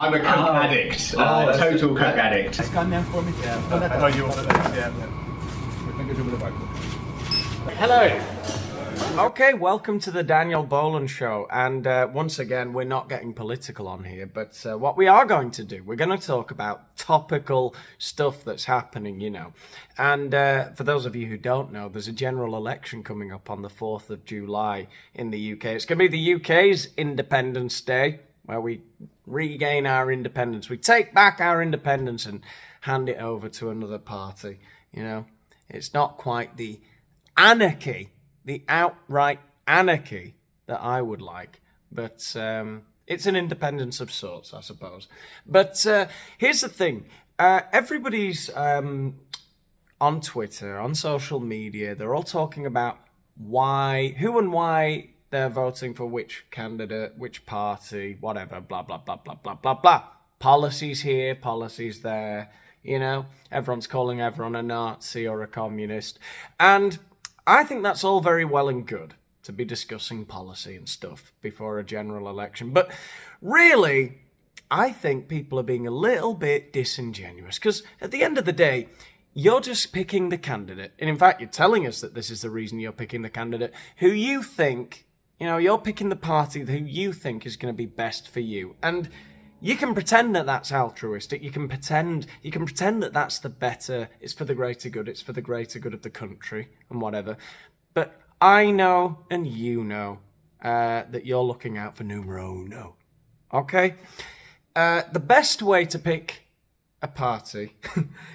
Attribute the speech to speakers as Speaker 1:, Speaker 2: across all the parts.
Speaker 1: I'm a coke addict. Total coke addict.
Speaker 2: Scan them for me. Yeah. Oh, you want it? Yeah. We think it's over the back.
Speaker 3: Hello. Okay, welcome to the Daniel Boland show. And once again, we're not getting political on here, but what we are going to do, we're going to talk about topical stuff that's happening, you know. And for those of you who don't know, there's a general election coming up on the 4th of July in the UK. It's going to be the UK's Independence Day, where we regain our independence. We take back our independence and hand it over to another party, you know. It's not quite the anarchy, the outright anarchy that I would like, but it's an independence of sorts, I suppose. But here's the thing. Everybody's on Twitter, on social media, they're all talking about who and why they're voting for which candidate, which party, whatever, blah, blah, blah, blah, blah, blah, blah. Policies here, policies there, you know. Everyone's calling everyone a Nazi or a communist. And I think that's all very well and good to be discussing policy and stuff before a general election. But really, I think people are being a little bit disingenuous because at the end of the day, you're just picking the candidate. And in fact, you're telling us that this is the reason you're picking the candidate who you think, you know, you're picking the party who you think is going to be best for you. And you can pretend that that's altruistic. You can pretend that that's the better, it's for the greater good, it's for the greater good of the country and whatever. But I know and you know that you're looking out for numero uno. Okay? The best way to pick a party,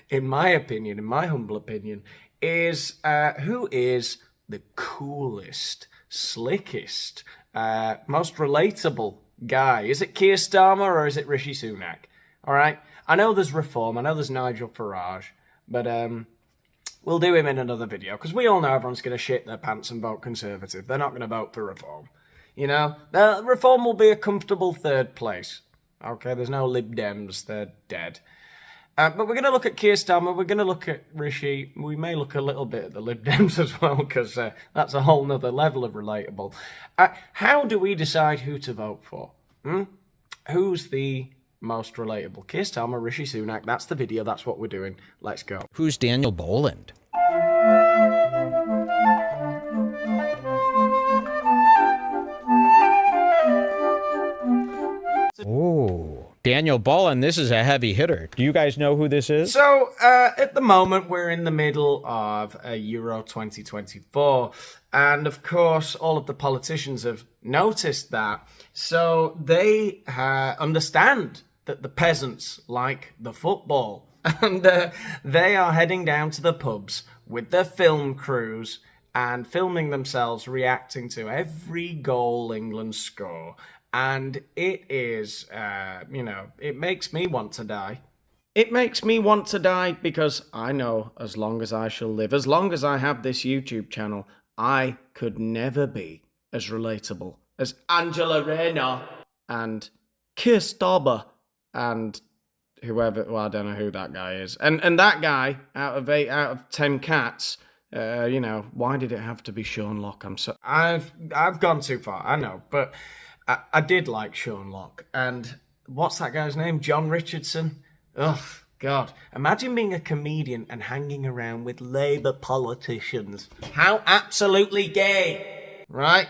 Speaker 3: in my opinion, in my humble opinion, is who is the coolest, slickest, most relatable guy. Is it Keir Starmer or is it Rishi Sunak? All right. I know there's Reform. I know there's Nigel Farage, but we'll do him in another video because we all know everyone's going to shit their pants and vote Conservative. They're not going to vote for Reform. You know, Reform will be a comfortable third place. Okay, there's no Lib Dems. They're dead. But we're going to look at Keir Starmer, we're going to look at Rishi, we may look a little bit at the Lib Dems as well, because that's a whole nother level of relatable. How do we decide who to vote for? Who's the most relatable? Keir Starmer, Rishi Sunak, that's the video, that's what we're doing. Let's go.
Speaker 4: Who's Daniel Boland? Oh, Daniel Boland, this is a heavy hitter. Do you guys know who this is?
Speaker 3: So, at the moment, we're in the middle of Euro 2024. And, of course, all of the politicians have noticed that. So they understand that the peasants like the football. And they are heading down to the pubs with their film crews and filming themselves reacting to every goal England score. And it is, you know, it makes me want to die. It makes me want to die because I know as long as I shall live, as long as I have this YouTube channel, I could never be as relatable as Angela Rayner and Keir Starmer and whoever, well, I don't know who that guy is. And that guy, out of 8 out of 10 cats, you know, why did it have to be Sean Locke? I've gone too far, I know, but I did like Sean Locke. And what's that guy's name? John Richardson? Ugh, God. Imagine being a comedian and hanging around with Labour politicians. How absolutely gay, right?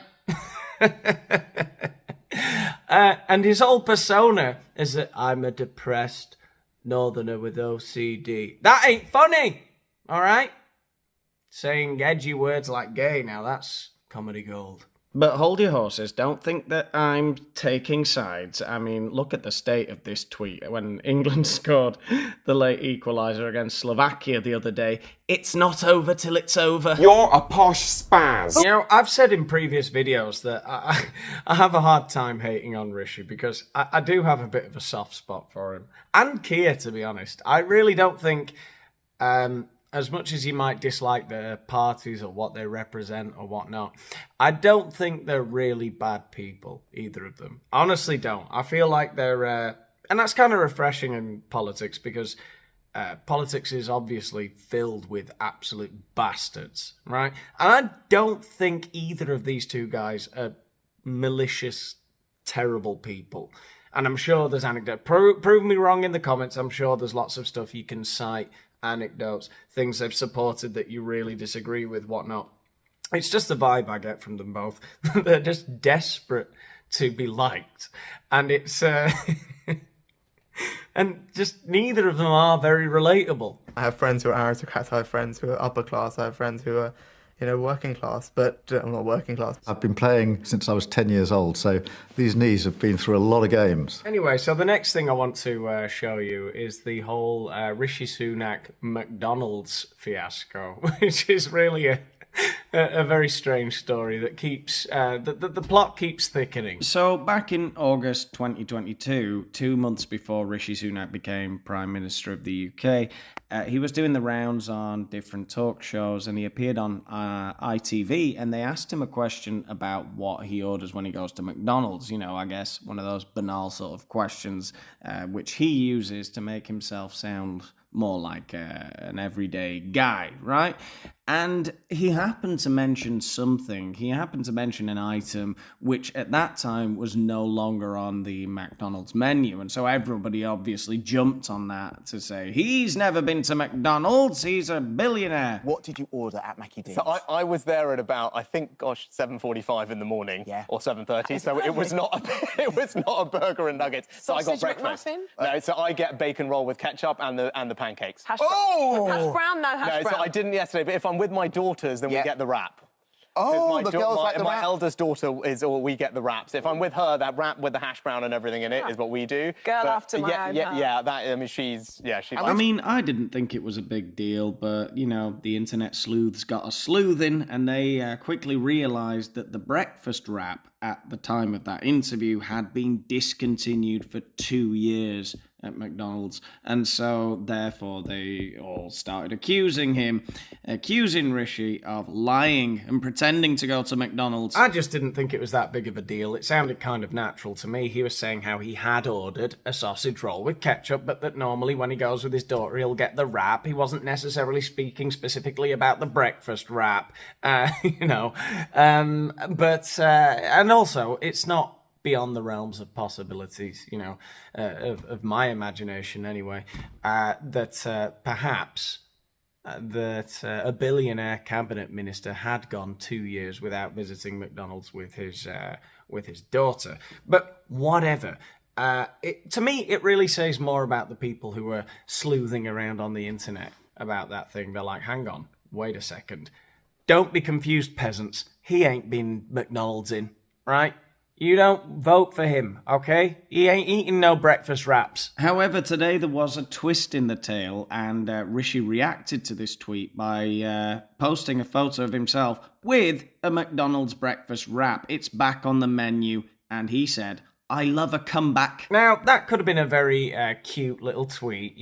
Speaker 3: And his whole persona is that I'm a depressed northerner with OCD. That ain't funny, all right? Saying edgy words like gay, now that's comedy gold. But hold your horses, don't think that I'm taking sides. I mean, look at the state of this tweet. When England scored the late equaliser against Slovakia the other day, it's not over till it's over.
Speaker 5: You're a posh spaz.
Speaker 3: You know, I've said in previous videos that I have a hard time hating on Rishi because I do have a bit of a soft spot for him. And Keir, to be honest. I really don't think... as much as you might dislike their parties or what they represent or whatnot, I don't think they're really bad people, either of them. I honestly don't. I feel like they're... and that's kind of refreshing in politics because politics is obviously filled with absolute bastards, right? And I don't think either of these two guys are malicious, terrible people. And I'm sure there's anecdotes. Prove me wrong in the comments. I'm sure there's lots of stuff you can cite, anecdotes, things they've supported that you really disagree with, whatnot. It's just the vibe I get from them both. They're just desperate to be liked. And it's... and just neither of them are very relatable.
Speaker 6: I have friends who are aristocrats, I have friends who are upper class, I have friends who are, working class, but I'm not working class.
Speaker 7: I've been playing since I was 10 years old, so these knees have been through a lot of games.
Speaker 3: Anyway, so the next thing I want to show you is the whole Rishi Sunak McDonald's fiasco, which is really a very strange story that keeps the plot keeps thickening. So back in August 2022, 2 months before Rishi Sunak became Prime Minister of the UK, he was doing the rounds on different talk shows, and he appeared on ITV, and they asked him a question about what he orders when he goes to McDonald's. I guess one of those banal sort of questions which he uses to make himself sound more like an everyday guy, right? And he happened to mention something. He happened to mention an item which at that time was no longer on the McDonald's menu. And so everybody obviously jumped on that to say, he's never been to McDonald's, he's a billionaire.
Speaker 8: What did you order at Mackie D's?
Speaker 9: So I was there at about, I think, 7:45 in the morning, or 7:30. So it was not a burger and nuggets. So I got breakfast.
Speaker 10: McMuffin?
Speaker 9: No, so I get bacon roll with ketchup and the pancakes.
Speaker 10: Hash brown, no hash brown.
Speaker 9: So I didn't yesterday, but if I'm with my daughters, then we get the wrap.
Speaker 8: Oh, the girls like the
Speaker 9: my
Speaker 8: wrap.
Speaker 9: eldest daughter we get the wraps. If I'm with her, that wrap with the hash brown and everything in it is what we do.
Speaker 10: Girl after my own heart.
Speaker 3: I mean, I didn't think it was a big deal, but, the internet sleuths got a sleuthing, and they quickly realised that the breakfast wrap at the time of that interview had been discontinued for 2 years at McDonald's, and so therefore they all started accusing Rishi of lying and pretending to go to McDonald's. I just didn't think it was that big of a deal. It sounded kind of natural to me. He was saying how he had ordered a sausage roll with ketchup, but that normally when he goes with his daughter he'll get the wrap. He wasn't necessarily speaking specifically about the breakfast wrap, and also it's not beyond the realms of possibilities, of my imagination anyway, that perhaps a billionaire cabinet minister had gone 2 years without visiting McDonald's with his daughter. But whatever. To me, it really says more about the people who are sleuthing around on the internet about that thing. They're like, hang on, wait a second. Don't be confused, peasants. He ain't been McDonald's in, right? You don't vote for him, okay? He ain't eating no breakfast wraps. However, today there was a twist in the tale, and Rishi reacted to this tweet by posting a photo of himself with a McDonald's breakfast wrap. It's back on the menu, and he said, I love a comeback. Now, that could have been a very cute little tweet,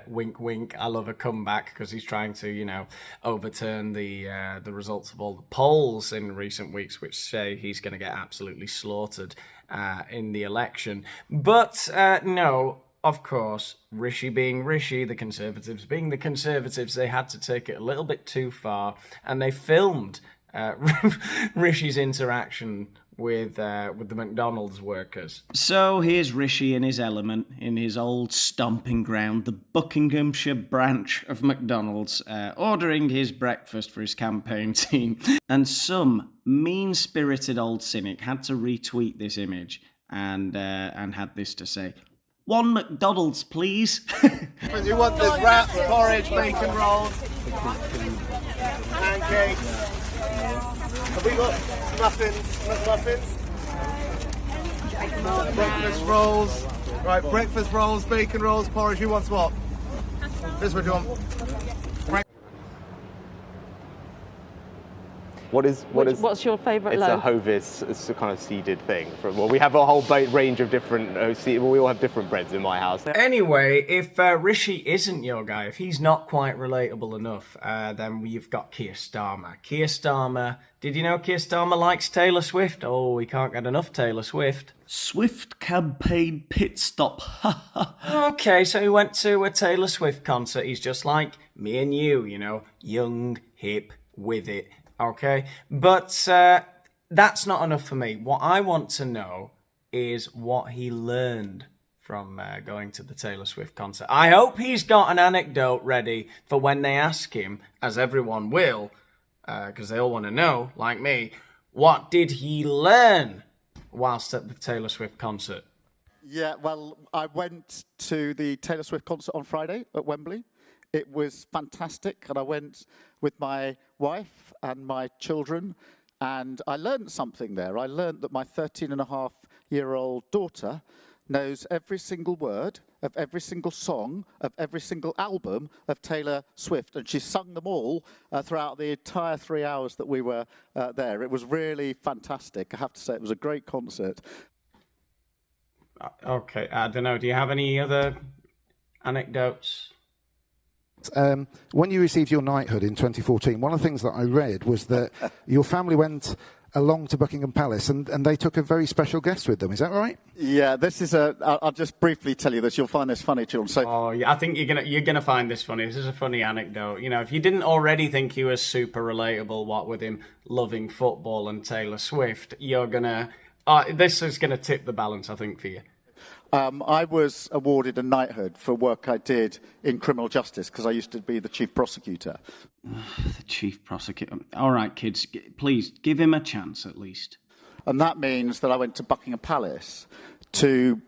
Speaker 3: wink, wink, I love a comeback, because he's trying to, overturn the results of all the polls in recent weeks, which say he's going to get absolutely slaughtered in the election. But, no, of course, Rishi being Rishi, the Conservatives being the Conservatives, they had to take it a little bit too far, and they filmed Rishi's interaction with the McDonald's workers. So here's Rishi in his element, in his old stomping ground, the Buckinghamshire branch of McDonald's, ordering his breakfast for his campaign team. And some mean-spirited old cynic had to retweet this image and had this to say, "One McDonald's, please."
Speaker 2: You want this wrap, porridge, bacon rolls, pancakes. Have we got muffins? Breakfast rolls. Right, breakfast rolls, bacon rolls, porridge. Who wants what? This is what you want.
Speaker 10: What's your favourite loaf?
Speaker 9: It's a Hovis. It's a kind of seeded thing. We have a whole range of different. We all have different breads in my house.
Speaker 3: Anyway, if Rishi isn't your guy, if he's not quite relatable enough, then you've got Keir Starmer. Keir Starmer. Did you know Keir Starmer likes Taylor Swift? Oh, we can't get enough Taylor Swift. Swift campaign pit stop. Okay, so he went to a Taylor Swift concert. He's just like me and you, young, hip, with it. Okay, but that's not enough for me. What I want to know is what he learned from going to the Taylor Swift concert. I hope he's got an anecdote ready for when they ask him, as everyone will, because they all want to know, like me, what did he learn whilst at the Taylor Swift concert?
Speaker 11: Yeah, well, I went to the Taylor Swift concert on Friday at Wembley. It was fantastic, and I went with my wife and my children, and I learned something there. I learned that my 13-and-a-half-year-old daughter knows every single word of every single song of every single album of Taylor Swift, and she sung them all throughout the entire 3 hours that we were there. It was really fantastic. I have to say, it was a great concert.
Speaker 3: Okay, I don't know. Do you have any other anecdotes?
Speaker 12: When you received your knighthood in 2014, one of the things that I read was that your family went along to Buckingham Palace and they took a very special guest with them. Is that right?
Speaker 11: Yeah, this is I'll just briefly tell you this. You'll find this funny, children. So,
Speaker 3: yeah, I think you're gonna find this funny. This is a funny anecdote. You know, if you didn't already think he was super relatable, what with him loving football and Taylor Swift, you're gonna. This is gonna tip the balance, I think, for you.
Speaker 11: I was awarded a knighthood for work I did in criminal justice because I used to be the chief prosecutor.
Speaker 3: The chief prosecutor. All right, kids, please give him a chance at least.
Speaker 11: And that means that I went to Buckingham Palace to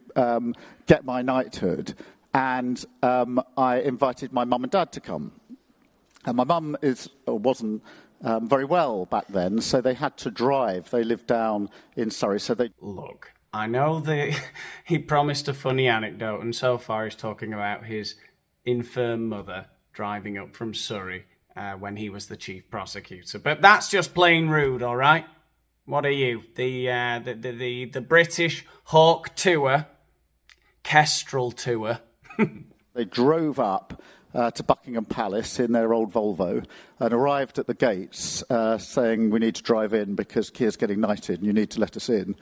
Speaker 11: get my knighthood, and I invited my mum and dad to come. And my mum wasn't very well back then, so they had to drive. They lived down in Surrey, so they...
Speaker 3: Look, I know that he promised a funny anecdote, and so far he's talking about his infirm mother driving up from Surrey when he was the chief prosecutor. But that's just plain rude, all right? What are you? The British Hawk Tour, Kestrel Tour.
Speaker 11: They drove up to Buckingham Palace in their old Volvo and arrived at the gates saying, we need to drive in because Keir's getting knighted and you need to let us in.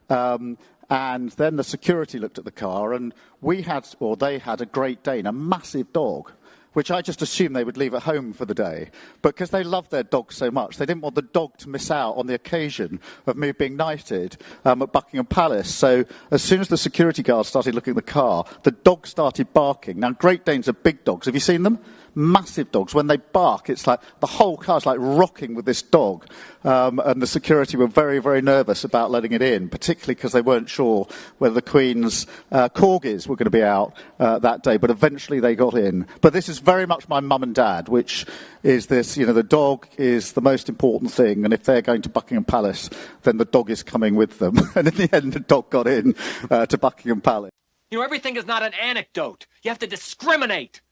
Speaker 11: And then the security looked at the car, and they had a Great Dane, a massive dog, which I just assumed they would leave at home for the day. But because they loved their dog so much, they didn't want the dog to miss out on the occasion of me being knighted at Buckingham Palace. So as soon as the security guard started looking at the car, the dog started barking. Now, Great Danes are big dogs. Have you seen them? Massive dogs. When they bark, it's like the whole car's like rocking with this dog. And the security were very, very nervous about letting it in, particularly because they weren't sure whether the Queen's corgis were going to be out that day. But eventually they got in. But this is very much my mum and dad, which is this, the dog is the most important thing. And if they're going to Buckingham Palace, then the dog is coming with them. And in the end, the dog got in to Buckingham Palace.
Speaker 13: Everything is not an anecdote. You have to discriminate.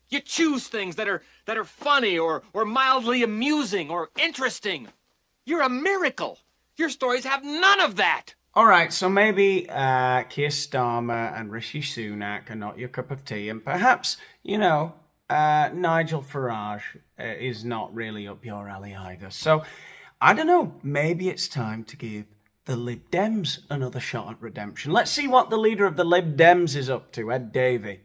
Speaker 13: You choose things that are funny or mildly amusing or interesting. You're a miracle. Your stories have none of that.
Speaker 3: All right, so maybe Keir Starmer and Rishi Sunak are not your cup of tea, and perhaps, Nigel Farage is not really up your alley either. So, I don't know, maybe it's time to give the Lib Dems another shot at redemption. Let's see what the leader of the Lib Dems is up to, Ed Davey.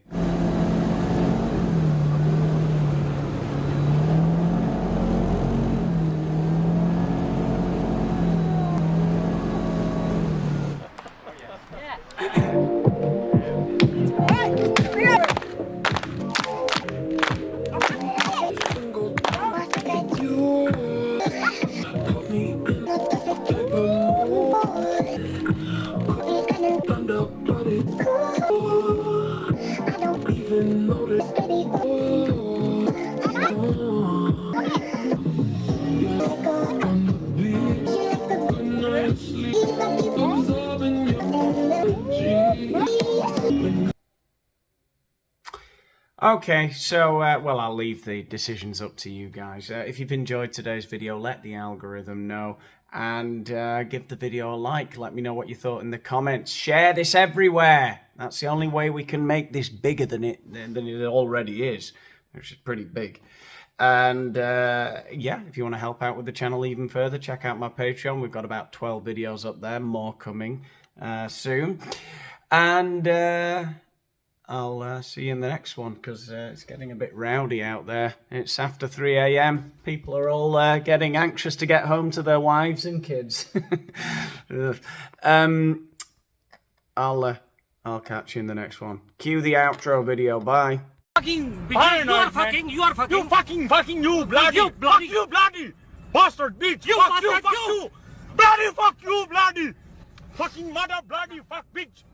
Speaker 3: Okay, so, I'll leave the decisions up to you guys. If you've enjoyed today's video, let the algorithm know, and give the video a like. Let me know what you thought in the comments. Share this everywhere. That's the only way we can make this bigger than it already is, which is pretty big. And, if you want to help out with the channel even further, check out my Patreon. We've got about 12 videos up there, more coming soon. And... I'll see you in the next one, because it's getting a bit rowdy out there. It's after 3 a.m. People are all getting anxious to get home to their wives and kids. I'll catch you in the next one. Cue the outro video. Bye.
Speaker 14: You are fucking, you bloody, you bloody bastard bitch, fuck you, bloody fuck you, bloody fucking mother bloody fuck bitch.